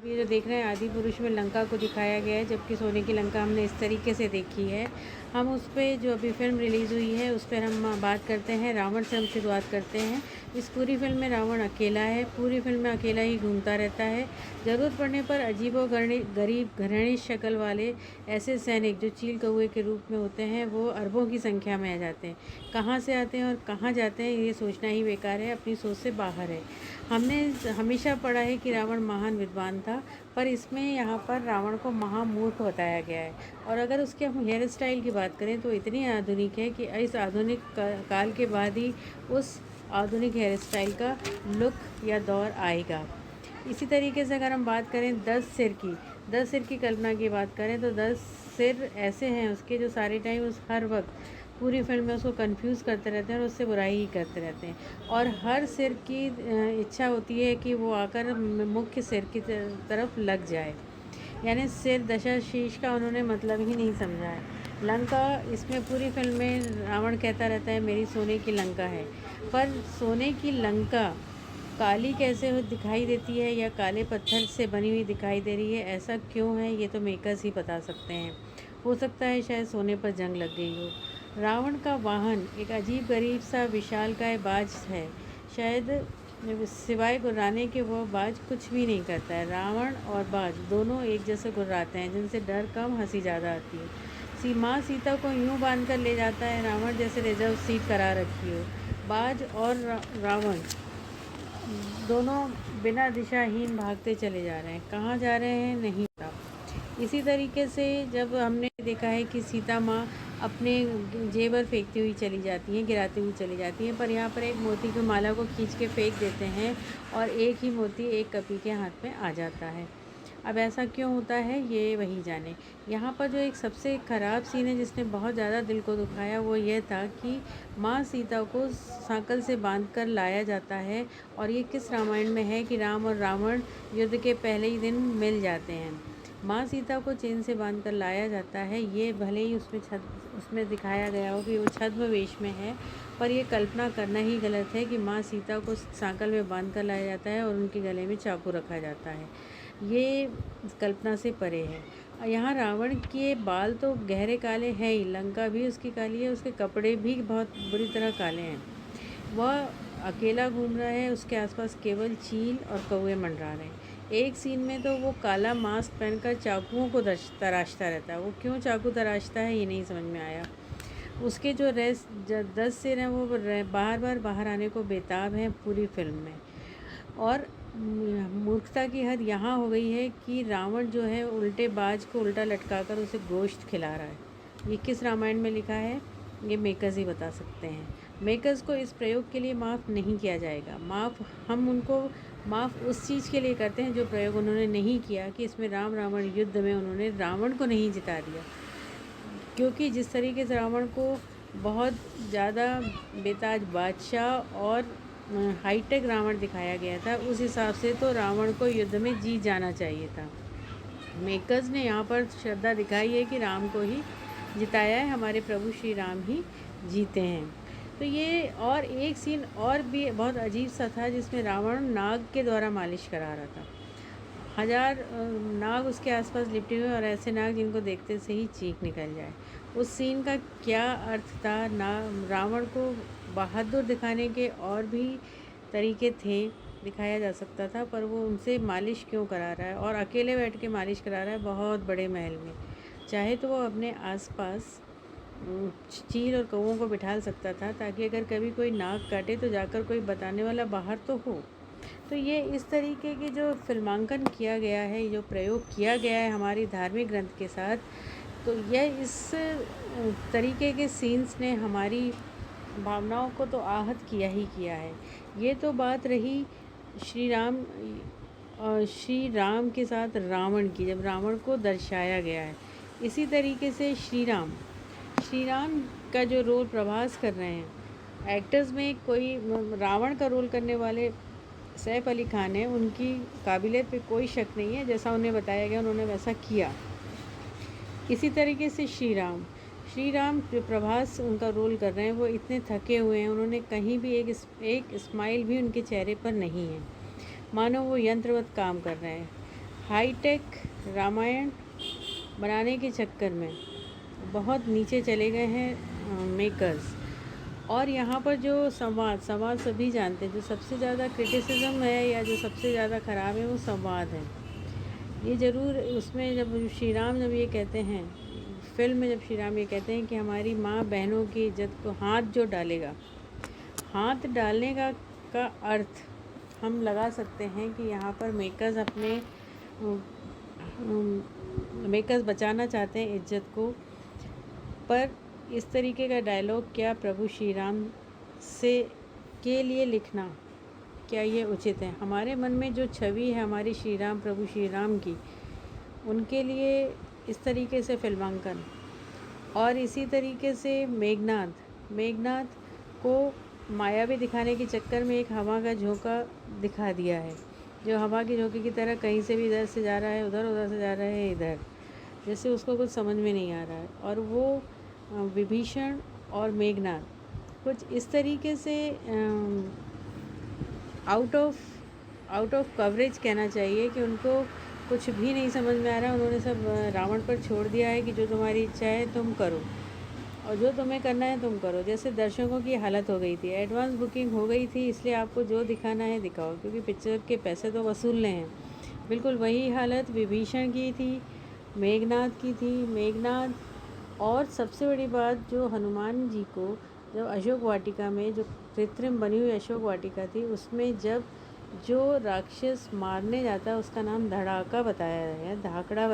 अब ये जो देख रहे हैं आदि पुरुष में लंका को दिखाया गया है, जबकि सोने की लंका हमने इस तरीके से देखी है। हम उस पर जो अभी फ़िल्म रिलीज़ हुई है उस पर हम बात करते हैं। रावण से हम शुरुआत करते हैं। इस पूरी फिल्म में रावण अकेला है, पूरी फिल्म में अकेला ही घूमता रहता है। ज़रूरत पड़ने पर अजीबो गरीब घृणित शक्ल वाले ऐसे सैनिक जो चील कौए के रूप में होते हैं वो अरबों की संख्या में आ जाते हैं। कहाँ से आते हैं और कहाँ जाते हैं ये सोचना ही बेकार है, अपनी सोच से बाहर है। हमने हमेशा पढ़ा है कि रावण महान विद्वान था, पर इसमें यहाँ पर रावण को महामूर्ख बताया गया है। और अगर उसके हम हेयर स्टाइल की बात करें तो इतनी आधुनिक है कि इस आधुनिक काल के बाद ही उस आधुनिक हेयर स्टाइल का लुक या दौर आएगा। इसी तरीके से अगर हम बात करें 10 सिर की कल्पना की बात करें तो 10 सिर ऐसे हैं उसके जो सारे टाइम उस हर वक्त पूरी फिल्म में उसको कंफ्यूज करते रहते हैं और उससे बुराई ही करते रहते हैं। और हर सिर की इच्छा होती है कि वो आकर मुख्य सिर की तरफ लग जाए, यानी सिर दशा शीश का उन्होंने मतलब ही नहीं समझा है। लंका इसमें पूरी फिल्म में रावण कहता रहता है मेरी सोने की लंका है, पर सोने की लंका काली कैसे दिखाई देती है या काले पत्थर से बनी हुई दिखाई दे रही है, ऐसा क्यों है ये तो मेकर्स ही बता सकते हैं। हो सकता है शायद सोने पर जंग लग गई हो। रावण का वाहन एक अजीब गरीब सा विशालकाय बाज है, शायद सिवाय गुर्राने के वो बाज कुछ भी नहीं करता है। रावण और बाज दोनों एक जैसे गुर्राते हैं, जिनसे डर कम हंसी ज़्यादा आती है। माँ सीता को यूं बांध कर ले जाता है रावण जैसे रिजर्व सीट करा रखी हो। बाज और रावण दोनों बिना दिशाहीन भागते चले जा रहे हैं, कहाँ जा रहे हैं नहीं पता। इसी तरीके से जब हमने देखा है कि सीता माँ अपने जेवर फेंकती हुई चली जाती हैं, गिराती हुई चली जाती हैं, पर यहाँ पर एक मोती की माला को खींच के फेंक देते हैं और एक ही मोती एक कपी के हाथ में आ जाता है। अब ऐसा क्यों होता है ये वही जाने। यहाँ पर जो एक सबसे ख़राब सीन है जिसने बहुत ज़्यादा दिल को दुखाया वो ये था कि माँ सीता को सांकल से बांधकर लाया जाता है, और ये किस रामायण में है कि राम और रावण युद्ध के पहले ही दिन मिल जाते हैं। माँ सीता को चेन से बांधकर लाया जाता है, ये भले ही उसमें दिखाया गया हो कि वो छद्म वेश में है, पर यह कल्पना करना ही गलत है कि माँ सीता को सांकल में बांध कर लाया जाता है और उनके गले में चाकू रखा जाता है। ये कल्पना से परे है। यहाँ रावण के बाल तो गहरे काले हैं ही, लंका भी उसकी काली है, उसके कपड़े भी बहुत बुरी तरह काले हैं। वह अकेला घूम रहा है, उसके आसपास केवल चील और कौवे मंडरा रहे हैं। एक सीन में तो वो काला मास्क पहनकर चाकुओं को तराशता रहता है। वो क्यों चाकू तराशता है ये नहीं समझ में आया। उसके जो 10 सिर हैं वो बार आने को बेताब हैं पूरी फिल्म में। और मूर्खता की हद यहाँ हो गई है कि रावण जो है उल्टे बाज को उल्टा लटकाकर उसे गोश्त खिला रहा है। ये किस रामायण में लिखा है ये मेकर्स ही बता सकते हैं। मेकर्स को इस प्रयोग के लिए माफ़ नहीं किया जाएगा। हम उनको माफ़ उस चीज़ के लिए करते हैं जो प्रयोग उन्होंने नहीं किया, कि इसमें राम रावण युद्ध में उन्होंने रावण को नहीं जिता दिया। क्योंकि जिस तरीके से रावण को बहुत ज़्यादा बेताज बादशाह और हाईटेक रावण दिखाया गया था, उस हिसाब से तो रावण को युद्ध में जीत जाना चाहिए था। मेकर्स ने यहाँ पर श्रद्धा दिखाई है कि राम को ही जिताया है, हमारे प्रभु श्री राम ही जीते हैं। तो ये और एक सीन और भी बहुत अजीब सा था जिसमें रावण नाग के द्वारा मालिश करा रहा था। हजार नाग उसके आसपास लिपटे हुए, और ऐसे नाग जिनको देखते से ही चीख निकल जाए। उस सीन का क्या अर्थ था? रावण को बहादुर दिखाने के और भी तरीके थे, दिखाया जा सकता था, पर वो उनसे मालिश क्यों करा रहा है और अकेले बैठ के मालिश करा रहा है बहुत बड़े महल में। चाहे तो वो अपने आसपास चील और कौवों को बिठा सकता था, ताकि अगर कभी कोई नाक काटे तो जाकर कोई बताने वाला बाहर तो हो। तो ये इस तरीके की जो फिल्मांकन किया गया है, जो प्रयोग किया गया है हमारी धार्मिक ग्रंथ के साथ, तो यह इस तरीके के सीन्स ने हमारी भावनाओं को तो आहत किया ही किया है। ये तो बात रही श्री राम के साथ रावण की, जब रावण को दर्शाया गया है। इसी तरीके से श्री राम का जो रोल प्रभास कर रहे हैं एक्टर्स में, कोई रावण का रोल करने वाले सैफ अली खान है, उनकी काबिलियत पे कोई शक नहीं है, जैसा उन्हें बताया गया उन्होंने वैसा किया। इसी तरीके से श्री राम जो प्रभास उनका रोल कर रहे हैं वो इतने थके हुए हैं, उन्होंने कहीं भी एक स्माइल भी उनके चेहरे पर नहीं है, मानो वो यंत्रवत काम कर रहे हैं। हाईटेक रामायण बनाने के चक्कर में बहुत नीचे चले गए हैं मेकर्स। और यहाँ पर जो संवाद सभी जानते हैं, जो सबसे ज़्यादा क्रिटिसिज्म है या जो सबसे ज़्यादा ख़राब है वो संवाद है। ये ज़रूर उसमें जब श्री राम जब ये कहते हैं फिल्म में, जब श्री राम ये कहते हैं कि हमारी माँ बहनों की इज्जत को हाथ जो डालेगा, हाथ डालने का अर्थ हम लगा सकते हैं कि यहाँ पर मेकर्स बचाना चाहते हैं इज्जत को। पर इस तरीके का डायलॉग क्या प्रभु श्री राम के लिए लिखना, क्या ये उचित है? हमारे मन में जो छवि है हमारी प्रभु श्री राम की, उनके लिए इस तरीके से फिल्मांकन। और इसी तरीके से मेघनाद को मायावी दिखाने के चक्कर में एक हवा का झोंका दिखा दिया है, जो हवा के झोंके की तरह कहीं से भी इधर से जा रहा है उधर से जा रहा है इधर, जैसे उसको कुछ समझ में नहीं आ रहा है। और वो विभीषण और मेघनाद कुछ इस तरीके से आउट ऑफ कवरेज कहना चाहिए कि उनको कुछ भी नहीं समझ में आ रहा है। उन्होंने सब रावण पर छोड़ दिया है कि जो तुम्हारी इच्छा है तुम करो और जो तुम्हें करना है तुम करो। जैसे दर्शकों की हालत हो गई थी, एडवांस बुकिंग हो गई थी, इसलिए आपको जो दिखाना है दिखाओ, क्योंकि पिक्चर के पैसे तो वसूलने हैं। बिल्कुल वही हालत विभीषण की थी, मेघनाद की थी। मेघनाद और सबसे बड़ी बात, जो हनुमान जी को जब अशोक वाटिका में, जो कृत्रिम बनी हुई अशोक वाटिका थी, उसमें जब जो राक्षस मारने जाता है उसका नाम धड़ाका बताया है, धाकड़ा